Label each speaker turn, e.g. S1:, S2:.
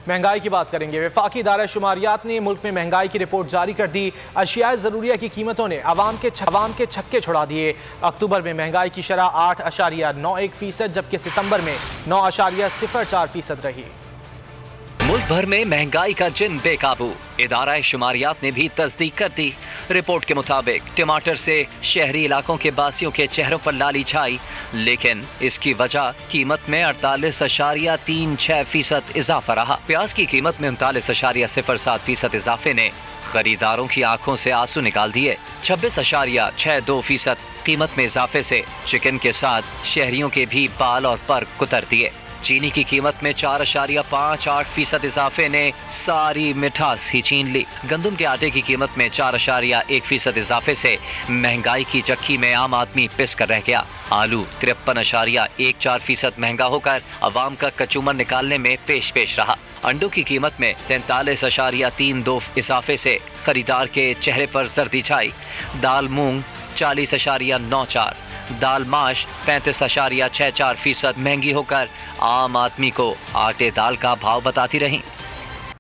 S1: महंगाई की बात करेंगे। वफाकी इदारा शुमारियात ने मुल्क में महंगाई की रिपोर्ट जारी कर दी। अशियाए ज़रूरिया की कीमतों ने अवाम के छक्के छुड़ा दिए। अक्टूबर में महंगाई की शरह 8.91%, जबकि सितंबर में 9.04% रही।
S2: मुल्क भर में महंगाई का जिन बेकाबू। इदारा शुमारियात ने भी तस्दीक कर दी। रिपोर्ट के मुताबिक टमाटर से शहरी इलाकों के बासियों के चेहरों पर लाली छाई, लेकिन इसकी वजह कीमत में 48.36% इजाफा रहा। प्याज की कीमत में 39.07% इजाफे ने खरीदारों की आंखों से आंसू निकाल दिए। 26.62% कीमत में इजाफे से चिकन के साथ शहरियों के भी बाल और पर कुतर दिए। चीनी की कीमत में 4.58% इजाफे ने सारी मिठास ही छीन ली। गंदम के आटे की कीमत में 4.1% इजाफे से महंगाई की चक्की में आम आदमी पिस कर रह गया। आलू 53.14% महंगा होकर अवाम का कचूमर निकालने में पेश रहा। अंडों की कीमत में 43.32 इजाफे से खरीदार के चेहरे पर जर्दी छाई। दाल मूंग 40.94, दाल माश 35.64% महंगी होकर आम आदमी को आटे दाल का भाव बताती रही।